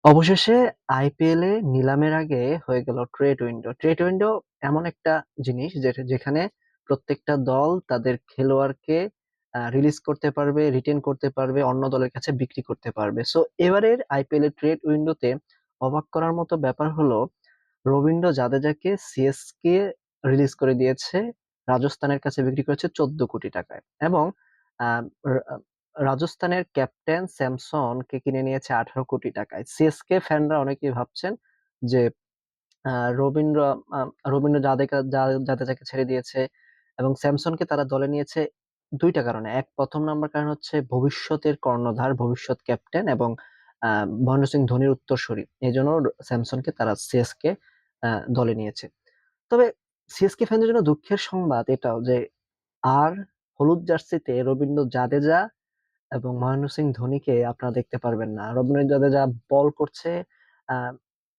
অবশেষে আইপিএল এ নিলামের আগে হয়ে গেল ট্রেড উইন্ডো। ট্রেড উইন্ডো এমন একটা জিনিস যেখানে প্রত্যেকটা দল তাদের খেলোয়াড়কে রিলিজ করতে পারবে, রিটেন করতে পারবে, অন্য দলের কাছে বিক্রি করতে পারবে। সো এবারের আইপিএল এর ট্রেড উইন্ডোতে অবাক করার মতো ব্যাপার হলো রবীন্দ্র জাদেজাকে সিএসকে রিলিজ করে দিয়েছে, রাজস্থানের কাছে বিক্রি করেছে 14 কোটি টাকায়। এবং আহ, র- আহ, রাজস্থানের ক্যাপ্টেন স্যামসনকে কিনে নিয়েছে 18 কোটি টাকায়। সিএসকে ফ্যানরা অনেকেই ভাবছেন যে রবীন্দ্র রবীন্দ্র জাদেজাকে ছেড়ে দিয়েছে এবং স্যামসনকে তারা দলে নিয়েছে দুইটা কারণে। প্রথম নাম্বার কারণ হচ্ছে ভবিষ্যতের কর্ণধার, ভবিষ্যৎ ক্যাপ্টেন এবং মহেন্দ্র সিং ধোনির উত্তরসূরি, এই জন্য স্যামসনকে তারা সিএসকে দলে নিয়েছে। তবে সিএসকে ফ্যানদের জন্য দুঃখের সংবাদ এটাও যে আর হলুদ জার্সিতে রবীন্দ্র জাদেজা এবং মহেন্দ্র সিং ধোনিকে আপনারা দেখতে পারবেন না। রবীন্দ্র জাদেজা বল করছে আহ,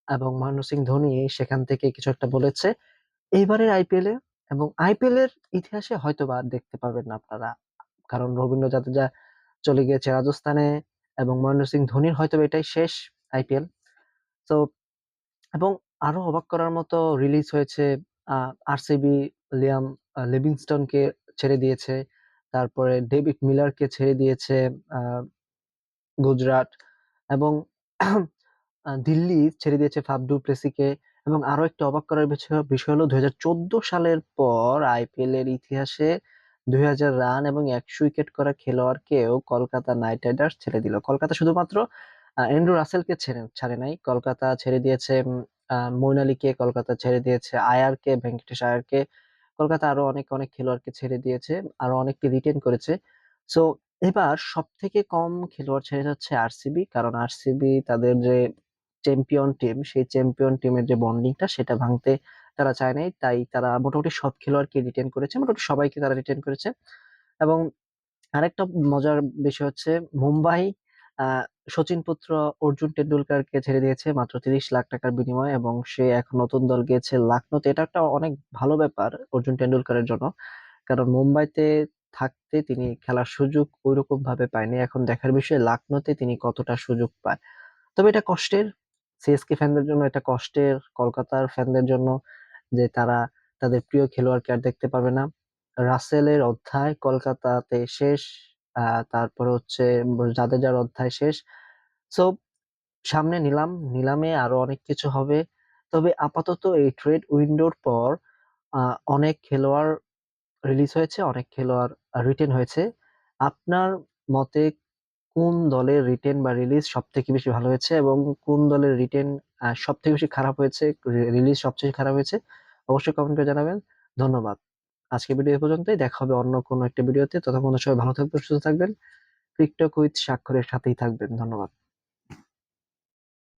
এবং মহেন্দ্র সিং ধোনি সেখান থেকে কিছু একটা বলেছে এইবারের আইপিএল এ, এবং আইপিএল এর ইতিহাসে হয়তোবা আর দেখতে পাবেন না আপনারা। কারণ রবীন্দ্র জাদেজা চলে গিয়েছে রাজস্থানে এবং মহেন্দ্র সিং ধোনির হয়তো এটাই শেষ আইপিএল। তো এবং আরো অবাক করার মতো রিলিজ হয়েছে, আরসিবি লিয়াম লিভিংস্টনকে ছেড়ে দিয়েছে, তারপরে ডেভিড মিলারকে ছেড়ে দিয়েছে আহ, গুজরাট, এবং দিল্লি ছেড়ে দিয়েছে ফাফ ডু প্লেসিকে। এবং আরো একটা অবাক করার বিষয় বিষয় হলো 2014 সালের পর আইপিএল এর ইতিহাসে 2000 রান এবং 100 উইকেট করা খেলোয়াড়কেও কলকাতা নাইট রাইডার্স ছেড়ে দিল। কলকাতা শুধুমাত্র অ্যান্ড্রু রাসেলকে ছাড়ে নাই, কলকাতা ছেড়ে দিয়েছে মইন আলীকে, কলকাতা ছেড়ে দিয়েছে আয়ারকে, ভেঙ্কটেশ আয়ারকে। কলকাতা আরো অনেক অনেক খেলোয়াড়কে ছেড়ে দিয়েছে, আরো অনেককে রিটেন করেছে। সো এবার সব থেকে কম খেলোয়াড় ছেড়ে যাচ্ছে আরসিবি, কারণ আরসিবি তাদের যে চ্যাম্পিয়ন টিম, সেই চ্যাম্পিয়ন টিমের যে বন্ডিংটা সেটা ভাঙতে তারা চায় নাই, তাই তারা মোটামুটি সব খেলোয়াড়কে রিটেন করেছে, মোটামুটি সবাইকে তারা রিটেন করেছে। এবং আরেকটা মজার বিষয় হচ্ছে মুম্বাই আহ সচিন পুত্র অর্জুন টেন্ডুলকারকে ছেড়ে দিয়েছে মাত্র 30 লাখ টাকার বিনিময়ে, এবং সে এখন নতুন দল গিয়েছে লাক্নোতে। এটা একটা অনেক ভালো ব্যাপার অর্জুন টেন্ডুলকারের জন্য, কারণ মুম্বাইতে থাকতে তিনি খেলার সুযোগ ওইরকম ভাবে পায়নি। এখন দেখার বিষয় লাক্নোতে তিনি কতটা সুযোগ পায়। তবে এটা কষ্টের, সিএসকে ফ্যানদের জন্য এটা কষ্টের, কলকাতার ফ্যানদের জন্য, যে তারা তাদের প্রিয় খেলোয়াড়কে আর দেখতে পাবে না। রাসেলের অধ্যায় কলকাতাতে শেষ, তারপর হচ্ছে জাদেজার অধ্যায় শেষ। সো সামনে নিলামে আরো অনেক কিছু হবে। তবে আপাতত এই ট্রেড উইন্ডোর পর অনেক খেলোয়াড় রিলিজ হয়েছে, অনেক খেলোয়াড় রিটেন হয়েছে। আপনার মতে কোন দলের রিটেন বা রিলিজ সব থেকে বেশি ভালো হয়েছে এবং কোন দলের রিটেন সব থেকে বেশি খারাপ হয়েছে, রিলিজ সবচেয়ে খারাপ হয়েছে? অবশ্যই কমেন্ট করে জানাবেন। ধন্যবাদ। আজকে ভিডিও এ পর্যন্তই, দেখা হবে অন্য কোনো একটা ভিডিওতে। ততক্ষণ সবাই ভালো থাকবেন, সুস্থ থাকবেন। টিকটক উইথ স্বাক্ষরের সাথেই থাকবেন। ধন্যবাদ।